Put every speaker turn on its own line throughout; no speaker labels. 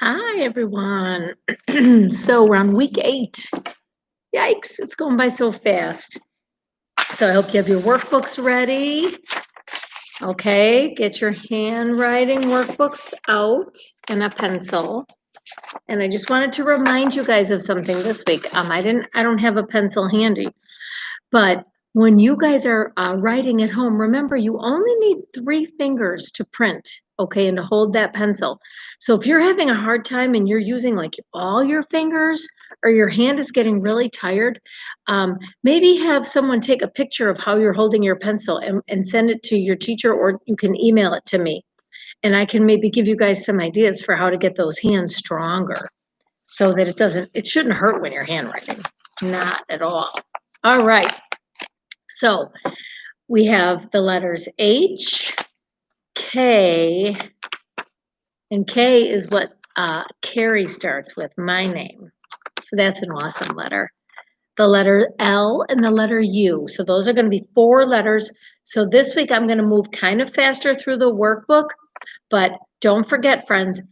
Hi, everyone. So we're on week 8. Yikes, it's going by so fast. So I hope you have your workbooks ready. Okay, get your handwriting workbooks out and a pencil. And I just wanted to remind you guys of something this week. I don't have a pencil handy, but when you guys are writing at home, remember you only need 3 fingers to print, okay, and to hold that pencil. So if you're having a hard time and you're using like all your fingers or your hand is getting really tired, maybe have someone take a picture of how you're holding your pencil and send it to your teacher, or you can email it to me. And I can maybe give you guys some ideas for how to get those hands stronger so that it shouldn't hurt when you're handwriting. Not at all. All right. So we have the letters H, K, and K is what Carrie starts with, my name. So that's an awesome letter. The letter L and the letter U. So those are going to be 4 letters. So this week I'm going to move kind of faster through the workbook, but don't forget, friends,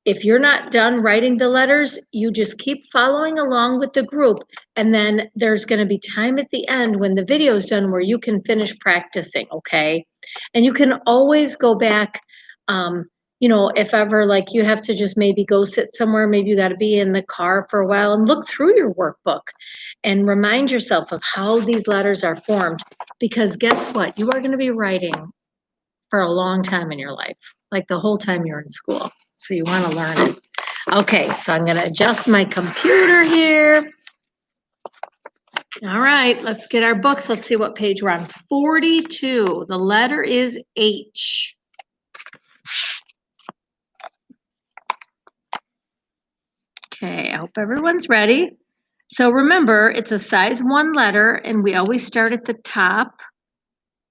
if you're not done writing the letters, you just keep following along with the group. And then there's going to be time at the end when the video is done where you can finish practicing, okay? And you can always go back, if ever like you have to just maybe go sit somewhere, maybe you got to be in the car for a while and look through your workbook and remind yourself of how these letters are formed. Because guess what? You are going to be writing for a long time in your life, like the whole time you're in school. So you want to learn it. Okay, so I'm going to adjust my computer here. All right, let's get our books. Let's see what page we're on. 42. The letter is H. Okay, I hope everyone's ready. So remember, it's a size 1 letter, and we always start at the top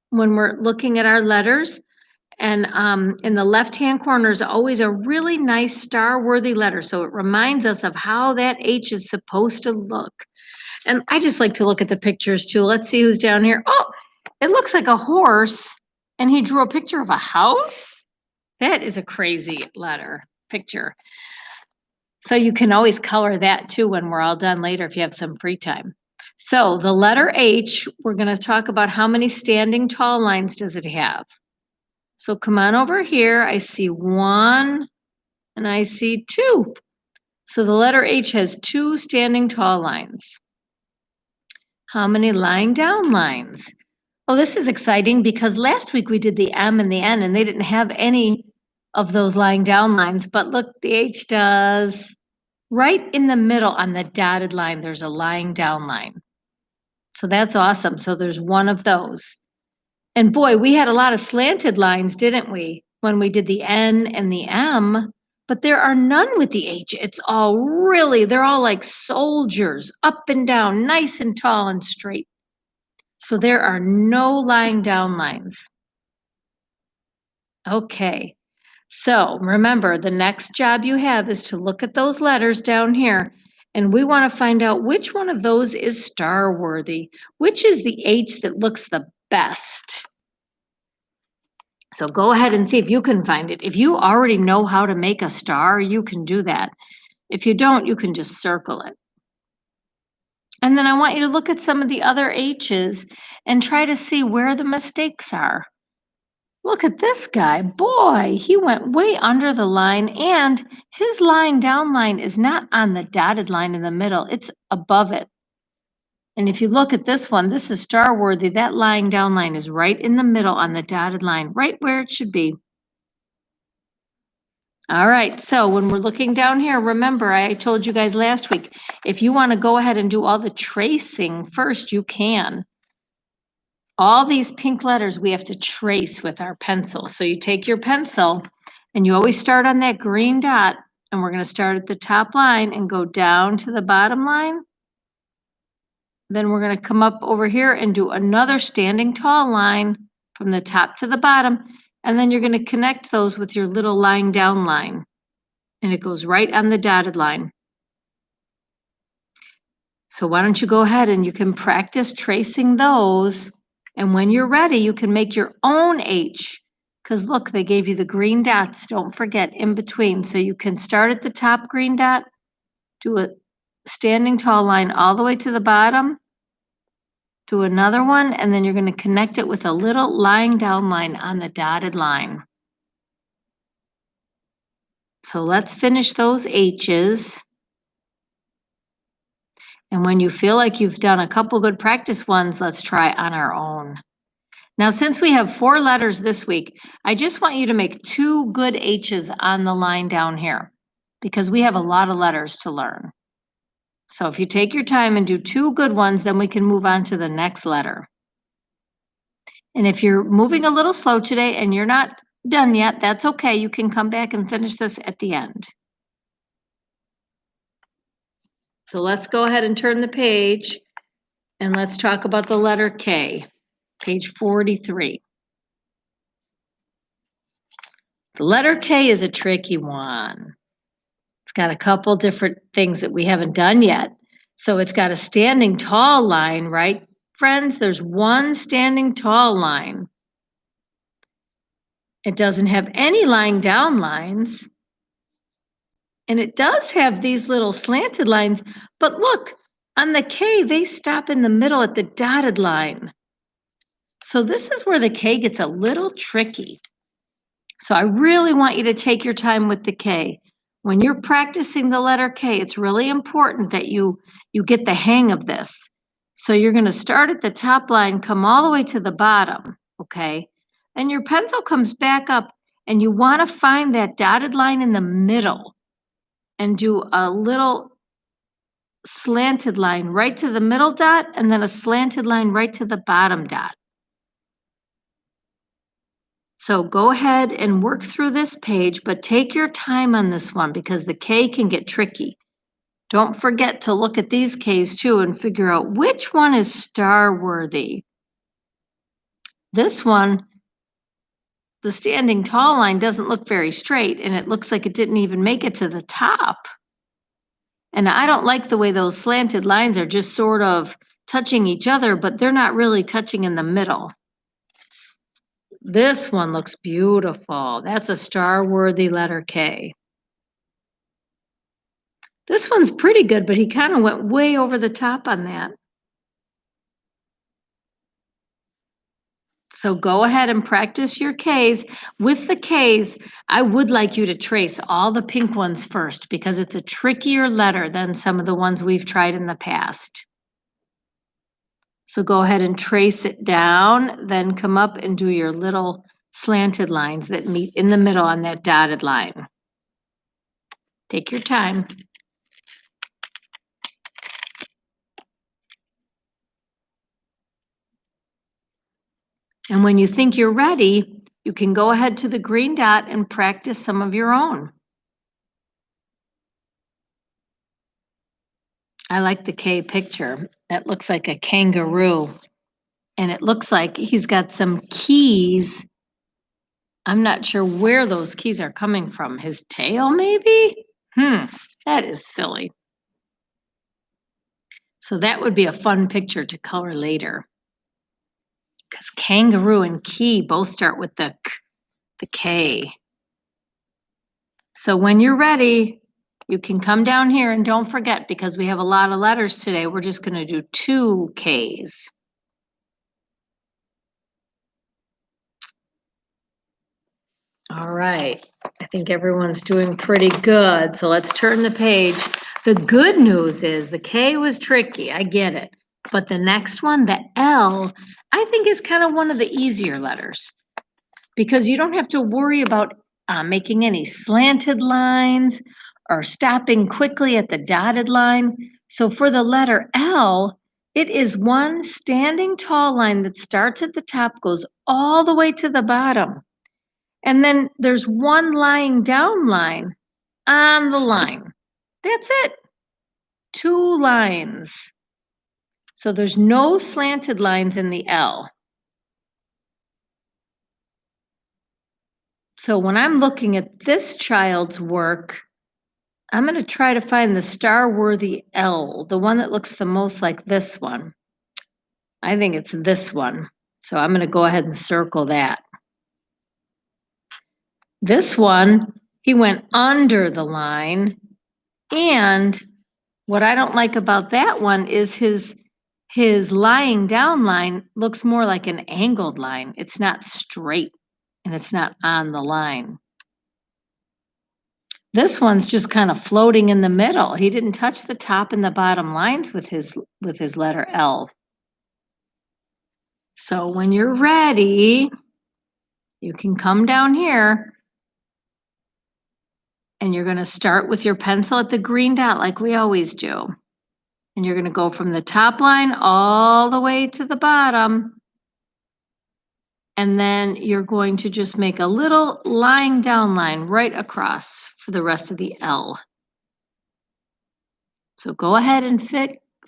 when we're looking at our letters. And in the left-hand corner is always a really nice star-worthy letter. So it reminds us of how that H is supposed to look. And I just like to look at the pictures too. Let's see who's down here. Oh, it looks like a horse. And he drew a picture of a house. That is a crazy picture. So you can always color that too when we're all done later if you have some free time. So the letter H, we're going to talk about how many standing tall lines does it have. So come on over here. I see 1 and I see 2. So the letter H has 2 standing tall lines. How many lying down lines? Oh, this is exciting because last week we did the M and the N and they didn't have any of those lying down lines, but look, the H does. Right in the middle on the dotted line, there's a lying down line. So that's awesome. So there's 1 of those. And boy, we had a lot of slanted lines, didn't we, when we did the N and the M, but there are none with the H. It's all they're all like soldiers, up and down, nice and tall and straight. So there are no lying down lines. Okay, so remember, the next job you have is to look at those letters down here, and we want to find out which one of those is star-worthy, which is the H that looks the best. So go ahead and see if you can find it. If you already know how to make a star, you can do that. If you don't, you can just circle it. And then I want you to look at some of the other H's and try to see where the mistakes are. Look at this guy. Boy, he went way under the line, and his lying down line is not on the dotted line in the middle. It's above it. And if you look at this one, this is star-worthy. That lying down line is right in the middle on the dotted line, right where it should be. All right, so when we're looking down here, remember I told you guys last week, if you want to go ahead and do all the tracing first, you can. All these pink letters we have to trace with our pencil. So you take your pencil and you always start on that green dot, and we're going to start at the top line and go down to the bottom line. Then we're going to come up over here and do another standing tall line from the top to the bottom. And then you're going to connect those with your little lying down line. And it goes right on the dotted line. So why don't you go ahead and you can practice tracing those. And when you're ready, you can make your own H. Because look, they gave you the green dots, don't forget, in between. So you can start at the top green dot, do a standing tall line all the way to the bottom, do another one, and then you're going to connect it with a little lying down line on the dotted line. So let's finish those H's. And when you feel like you've done a couple good practice ones, let's try on our own. Now, since we have 4 letters this week, I just want you to make 2 good H's on the line down here because we have a lot of letters to learn. So if you take your time and do 2 good ones, then we can move on to the next letter. And if you're moving a little slow today and you're not done yet, that's okay. You can come back and finish this at the end. So let's go ahead and turn the page and let's talk about the letter K, page 43. The letter K is a tricky one. It's got a couple different things that we haven't done yet. So it's got a standing tall line, right, friends? There's one standing tall line. It doesn't have any lying down lines. And it does have these little slanted lines, but look, on the K, they stop in the middle at the dotted line. So this is where the K gets a little tricky. So I really want you to take your time with the K. When you're practicing the letter K, it's really important that you get the hang of this. So you're going to start at the top line, come all the way to the bottom, okay? And your pencil comes back up, and you want to find that dotted line in the middle and do a little slanted line right to the middle dot and then a slanted line right to the bottom dot. So go ahead and work through this page, but take your time on this one because the K can get tricky. Don't forget to look at these Ks too and figure out which one is star worthy. This one, the standing tall line doesn't look very straight and it looks like it didn't even make it to the top. And I don't like the way those slanted lines are just sort of touching each other, but they're not really touching in the middle. This one looks beautiful. That's a star-worthy letter K. This one's pretty good, but he kind of went way over the top on that. So go ahead and practice your Ks. With the Ks, I would like you to trace all the pink ones first because it's a trickier letter than some of the ones we've tried in the past. So go ahead and trace it down, then come up and do your little slanted lines that meet in the middle on that dotted line. Take your time. And when you think you're ready, you can go ahead to the green dot and practice some of your own. I like the K picture. That looks like a kangaroo. And it looks like he's got some keys. I'm not sure where those keys are coming from. His tail, maybe? That is silly. So that would be a fun picture to color later. Because kangaroo and key both start with the K. So when you're ready, you can come down here and don't forget, because we have a lot of letters today, we're just going to do 2 Ks. All right, I think everyone's doing pretty good. So let's turn the page. The good news is the K was tricky, I get it. But the next one, the L, I think is kind of one of the easier letters because you don't have to worry about making any slanted lines or stopping quickly at the dotted line. So for the letter L, it is one standing tall line that starts at the top, goes all the way to the bottom. And then there's one lying down line on the line. That's it. 2 lines. So there's no slanted lines in the L. So when I'm looking at this child's work, I'm going to try to find the star-worthy L, the one that looks the most like this one. I think it's this one. So I'm going to go ahead and circle that. This one, he went under the line. And what I don't like about that one is his lying down line looks more like an angled line. It's not straight and it's not on the line. This one's just kind of floating in the middle. He didn't touch the top and the bottom lines with his letter L. So when you're ready, you can come down here and you're going to start with your pencil at the green dot like we always do. And you're going to go from the top line all the way to the bottom. And then you're going to just make a little lying down line right across for the rest of the L. So go ahead and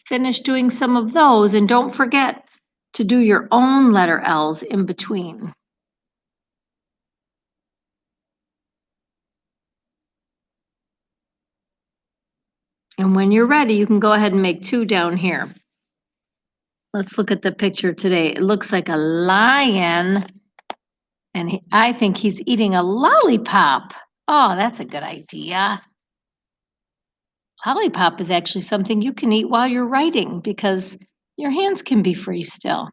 finish doing some of those, and don't forget to do your own letter L's in between. And when you're ready, you can go ahead and make 2 down here. Let's look at the picture today. It looks like a lion, and I think he's eating a lollipop. Oh, that's a good idea. Lollipop is actually something you can eat while you're writing because your hands can be free still.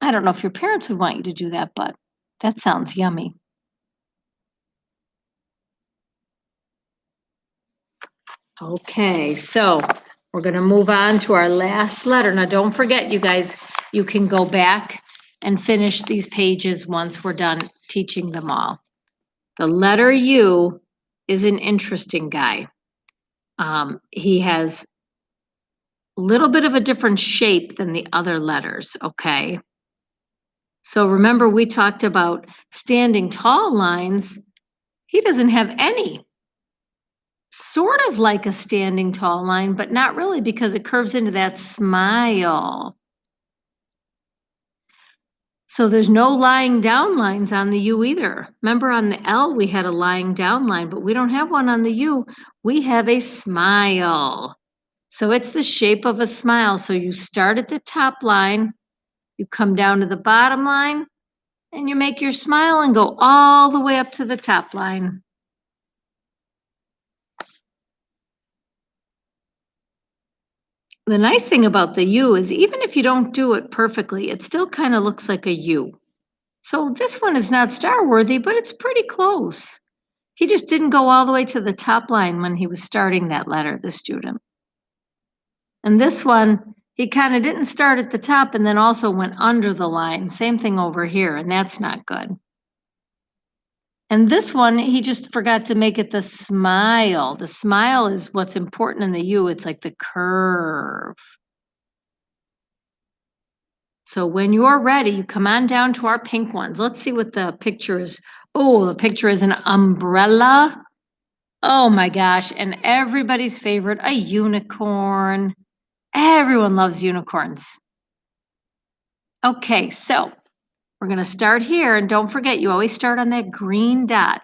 I don't know if your parents would want you to do that, but that sounds yummy. Okay, so we're going to move on to our last letter. Now, don't forget, you guys, you can go back and finish these pages once we're done teaching them all. The letter U is an interesting guy. He has a little bit of a different shape than the other letters, okay? So remember, we talked about standing tall lines. He doesn't have any. Sort of like a standing tall line, but not really because it curves into that smile. So there's no lying down lines on the U either. Remember on the L, we had a lying down line, but we don't have one on the U. We have a smile. So it's the shape of a smile. So you start at the top line, you come down to the bottom line, and you make your smile and go all the way up to the top line. The nice thing about the U is even if you don't do it perfectly, it still kind of looks like a U. So this one is not star worthy, but it's pretty close. He just didn't go all the way to the top line when he was starting that letter, the student. And this one, he kind of didn't start at the top and then also went under the line. Same thing over here, and that's not good. And this one, he just forgot to make it the smile. The smile is what's important in the U. It's like the curve. So when you're ready, you come on down to our pink ones. Let's see what the picture is. Oh, the picture is an umbrella. Oh my gosh, and everybody's favorite, a unicorn. Everyone loves unicorns. Okay, so we're going to start here, and don't forget, you always start on that green dot.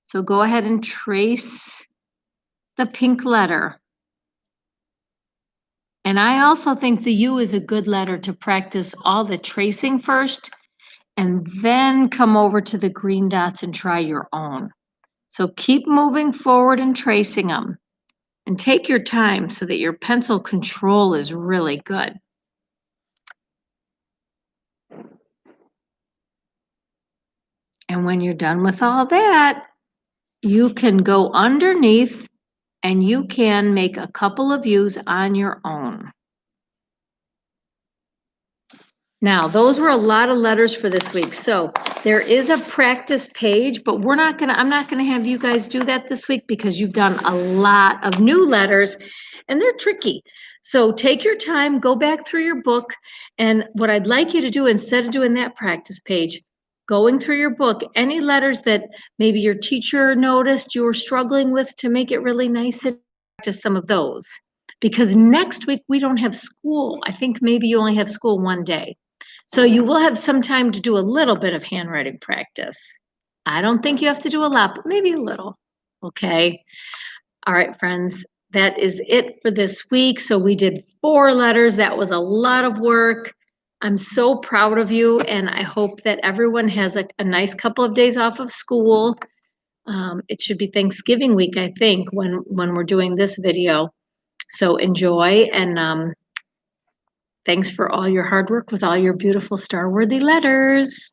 So go ahead and trace the pink letter. And I also think the U is a good letter to practice all the tracing first, and then come over to the green dots and try your own. So keep moving forward and tracing them. And take your time so that your pencil control is really good. And when you're done with all that, you can go underneath and you can make a couple of U's on your own. Now, those were a lot of letters for this week. So there is a practice page, but I'm not gonna have you guys do that this week because you've done a lot of new letters and they're tricky. So take your time, go back through your book. And what I'd like you to do, instead of doing that practice page, going through your book, any letters that maybe your teacher noticed you were struggling with to make it really nice, and practice some of those. Because next week we don't have school. I think maybe you only have school one day. So you will have some time to do a little bit of handwriting practice. I don't think you have to do a lot, but maybe a little. Okay. All right, friends, that is it for this week. So we did 4 letters. That was a lot of work. I'm so proud of you, and I hope that everyone has a nice couple of days off of school. It should be Thanksgiving week, I think, when we're doing this video. So enjoy, and thanks for all your hard work with all your beautiful star-worthy letters.